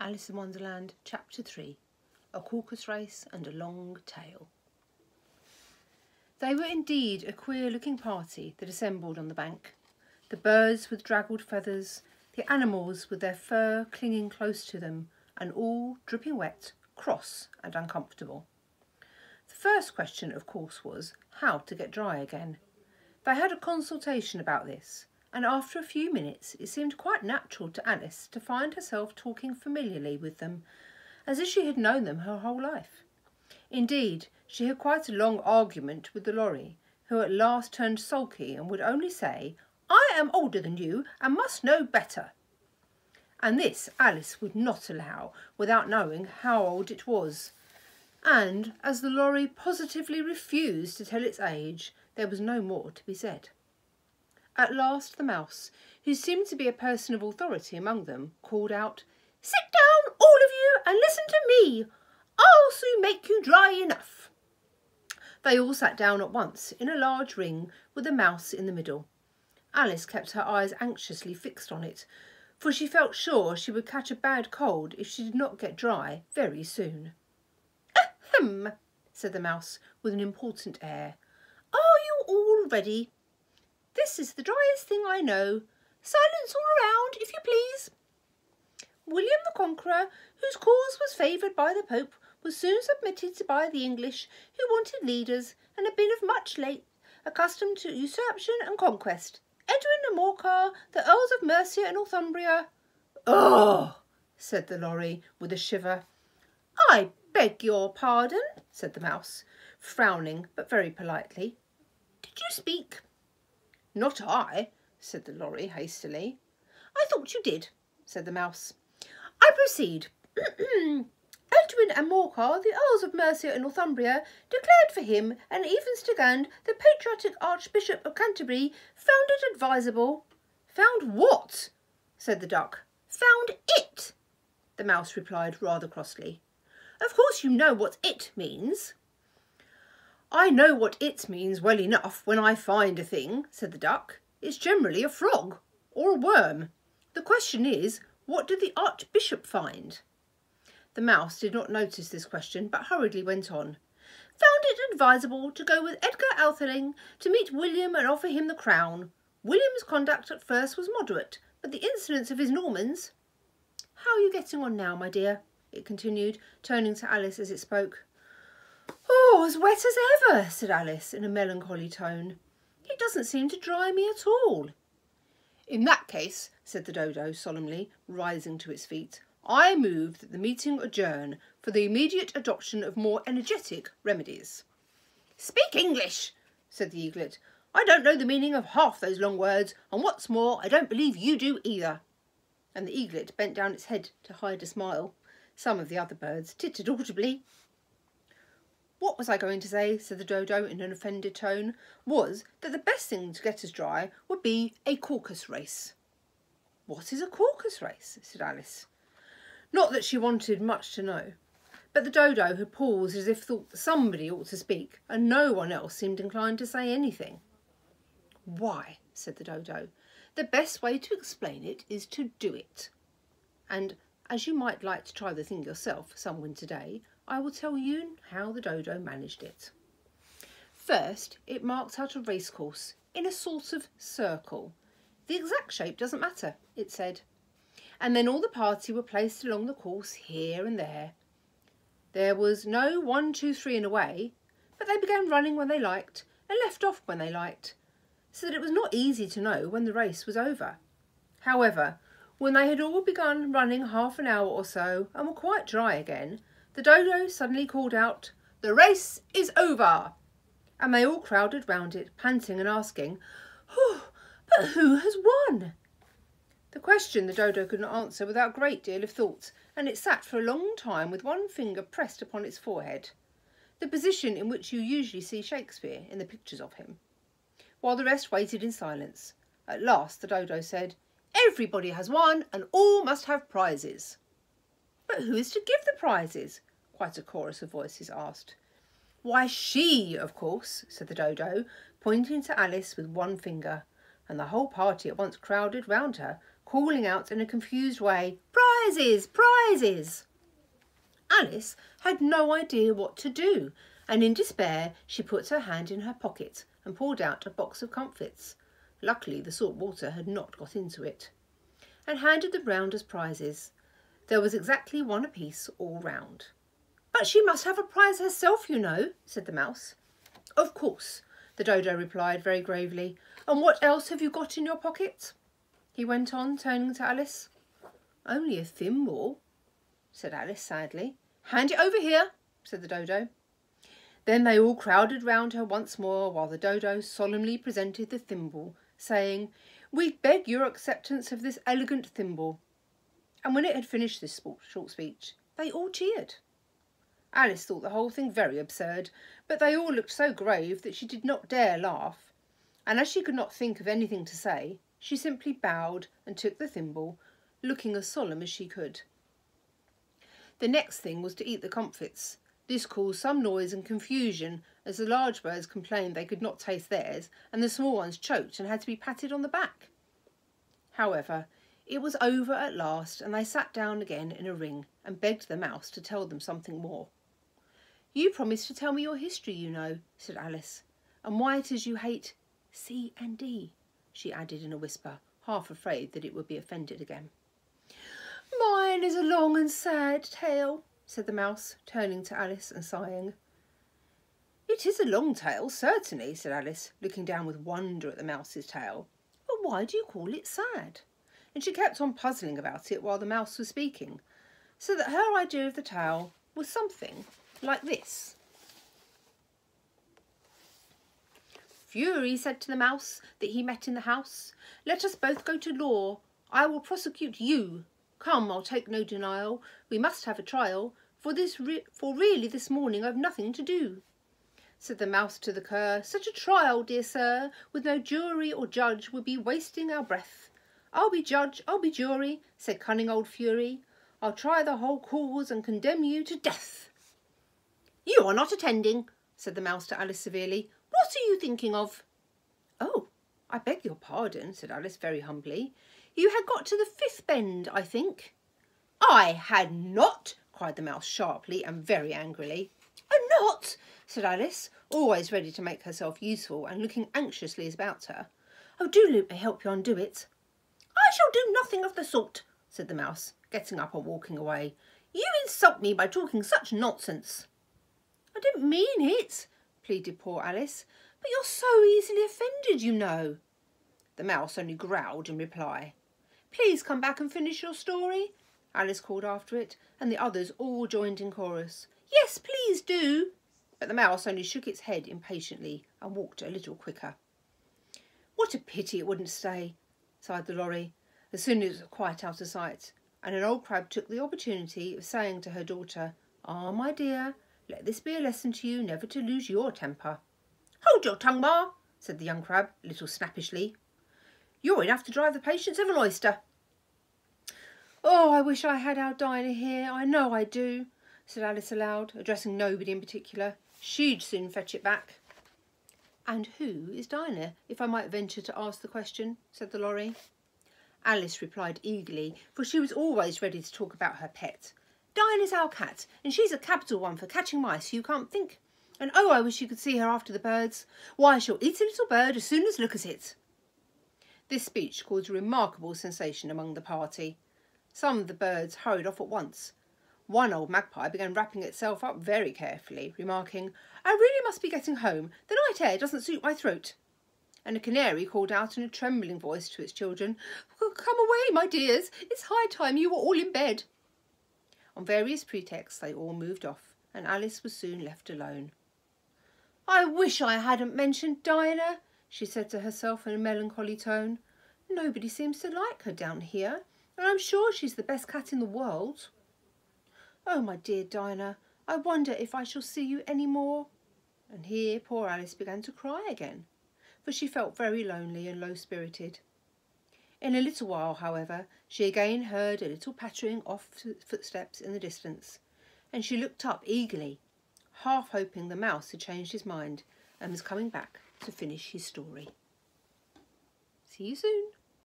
Alice in Wonderland, Chapter 3, A Caucus Race and a Long Tail. They were indeed a queer-looking party that assembled on the bank. The birds with draggled feathers, the animals with their fur clinging close to them, and all dripping wet, cross and uncomfortable. The first question, of course, was how to get dry again. They had a consultation about this, and after a few minutes it seemed quite natural to Alice to find herself talking familiarly with them, as if she had known them her whole life. Indeed, she had quite a long argument with the lorry, who at last turned sulky and would only say, "I am older than you and must know better." And this Alice would not allow without knowing how old it was. And as the lorry positively refused to tell its age, there was no more to be said. At last the mouse, who seemed to be a person of authority among them, called out, "Sit down, all of you, and listen to me. I'll soon make you dry enough." They all sat down at once in a large ring with the mouse in the middle. Alice kept her eyes anxiously fixed on it, for she felt sure she would catch a bad cold if she did not get dry very soon. "Ahem," said the mouse with an important air. "Are you all ready? This is the driest thing I know. Silence all around, if you please. William the Conqueror, whose cause was favoured by the Pope, was soon submitted by the English, who wanted leaders, and had been of much late accustomed to usurpation and conquest. Edwin and Morcar, the Earls of Mercia and Northumbria—" "Oh!" said the lorry, with a shiver. "I beg your pardon," said the mouse, frowning but very politely. "Did you speak?" "Not I," said the lorry hastily. "I thought you did," said the mouse. "I proceed. Edwin and Morcar, the Earls of Mercia and Northumbria, declared for him, and even Stigand, the patriotic Archbishop of Canterbury, found it advisable—" "Found what?" said the duck. "Found it," the mouse replied rather crossly. "Of course you know what it means." "I know what it means well enough when I find a thing," said the duck. "It's generally a frog or a worm. The question is, what did the Archbishop find?" The mouse did not notice this question, but hurriedly went on. "Found it advisable to go with Edgar Atheling to meet William and offer him the crown. William's conduct at first was moderate, but the insolence of his Normans—" "How are you getting on now, my dear?" it continued, turning to Alice as it spoke. "Oh, as wet as ever," said Alice in a melancholy tone. "It doesn't seem to dry me at all." "In that case," said the dodo solemnly, rising to its feet, "I move that the meeting adjourn for the immediate adoption of more energetic remedies." "Speak English," said the eaglet. "I don't know the meaning of half those long words, and what's more, I don't believe you do either." And the eaglet bent down its head to hide a smile. Some of the other birds tittered audibly. "What was I going to say?" said the dodo in an offended tone, "was that the best thing to get us dry would be a caucus race." "What is a caucus race?" said Alice. Not that she wanted much to know, but the dodo had paused as if thought somebody ought to speak, and no one else seemed inclined to say anything. "Why," said the dodo, "the best way to explain it is to do it. And as you might like to try the thing yourself some winter day, I will tell you how the dodo managed it. First, it marked out a racecourse in a sort of circle. The exact shape doesn't matter, it said. And then all the party were placed along the course here and there. There was no 1, 2, 3 and away, but they began running when they liked and left off when they liked, so that it was not easy to know when the race was over. However, when they had all begun running half an hour or so and were quite dry again, the dodo suddenly called out, "The race is over!" And they all crowded round it, panting and asking, "But who has won?" The question the dodo could not answer without a great deal of thought, and it sat for a long time with one finger pressed upon its forehead, the position in which you usually see Shakespeare in the pictures of him, while the rest waited in silence. At last the dodo said, "Everybody has won, and all must have prizes." "But who is to give the prizes?" quite a chorus of voices asked. "Why, she, of course," said the dodo, pointing to Alice with one finger, and the whole party at once crowded round her, calling out in a confused way, "Prize! Prizes! Prizes! Alice had no idea what to do, and in despair she put her hand in her pocket and pulled out a box of comfits. Luckily the salt water had not got into it, and handed them round as prizes. There was exactly one apiece all round. "But she must have a prize herself, you know," said the mouse. "Of course," the dodo replied very gravely. "And what else have you got in your pocket?" he went on, turning to Alice. "Only a thimble," said Alice sadly. "Hand it over here," said the dodo. Then they all crowded round her once more while the dodo solemnly presented the thimble, saying, "We beg your acceptance of this elegant thimble." And when it had finished this short speech, they all cheered. Alice thought the whole thing very absurd, but they all looked so grave that she did not dare laugh, and as she could not think of anything to say, she simply bowed and took the thimble, looking as solemn as she could. The next thing was to eat the comfits. This caused some noise and confusion, as the large birds complained they could not taste theirs, and the small ones choked and had to be patted on the back. However, it was over at last, and they sat down again in a ring and begged the mouse to tell them something more. "You promised to tell me your history, you know," said Alice, "and why it is you hate C and D," she added in a whisper, half afraid that it would be offended again. "Mine is a long and sad tale," said the mouse, turning to Alice and sighing. "It is a long tale, certainly," said Alice, looking down with wonder at the mouse's tail. "But why do you call it sad?" And she kept on puzzling about it while the mouse was speaking, so that her idea of the tale was something like this. "Fury said to the mouse that he met in the house, 'Let us both go to law. I will prosecute you. Come, I'll take no denial. We must have a trial, for really this morning I've nothing to do.' Said the mouse to the cur, 'Such a trial, dear sir, with no jury or judge, would be wasting our breath.' 'I'll be judge, I'll be jury,' said cunning old Fury. 'I'll try the whole cause and condemn you to death.'" "You are not attending," said the mouse to Alice severely. "What are you thinking of?" "Oh, I beg your pardon," said Alice very humbly. "You had got to the fifth bend, I think." "I had not," cried the mouse sharply and very angrily. "Oh, not?" said Alice, always ready to make herself useful and looking anxiously about her. "Oh, do let me help you undo it." "I shall do nothing of the sort," said the mouse, getting up and walking away. "You insult me by talking such nonsense." "I didn't mean it," pleaded poor Alice. "But you're so easily offended, you know." The mouse only growled in reply. "Please come back and finish your story," Alice called after it, and the others all joined in chorus. "Yes, please do." But the mouse only shook its head impatiently and walked a little quicker. "What a pity it wouldn't stay," sighed the lorry, as soon as it was quite out of sight, and an old crab took the opportunity of saying to her daughter, "Ah, my dear, let this be a lesson to you never to lose your temper." "Hold your tongue, Ma," said the young crab, a little snappishly. "You're enough to drive the patience of an oyster." "Oh, I wish I had our Dinah here, I know I do," said Alice aloud, addressing nobody in particular. "She'd soon fetch it back." "And who is Dinah, if I might venture to ask the question?" said the lorry. Alice replied eagerly, for she was always ready to talk about her pet. "Dinah's our cat, and she's a capital one for catching mice, you can't think. And oh, I wish you could see her after the birds. Why, she'll eat a little bird as soon as look at it." This speech caused a remarkable sensation among the party. Some of the birds hurried off at once. One old magpie began wrapping itself up very carefully, remarking, "I really must be getting home. The night air doesn't suit my throat." And a canary called out in a trembling voice to its children, "Come away, my dears. It's high time you were all in bed." On various pretexts they all moved off, and Alice was soon left alone. "I wish I hadn't mentioned Dinah," she said to herself in a melancholy tone. "Nobody seems to like her down here, and I'm sure she's the best cat in the world. Oh, my dear Dinah, I wonder if I shall see you any more." And here poor Alice began to cry again, for she felt very lonely and low-spirited. In a little while, however, she again heard a little pattering of footsteps in the distance, and she looked up eagerly, half hoping the mouse had changed his mind and was coming back to finish his story. See you soon.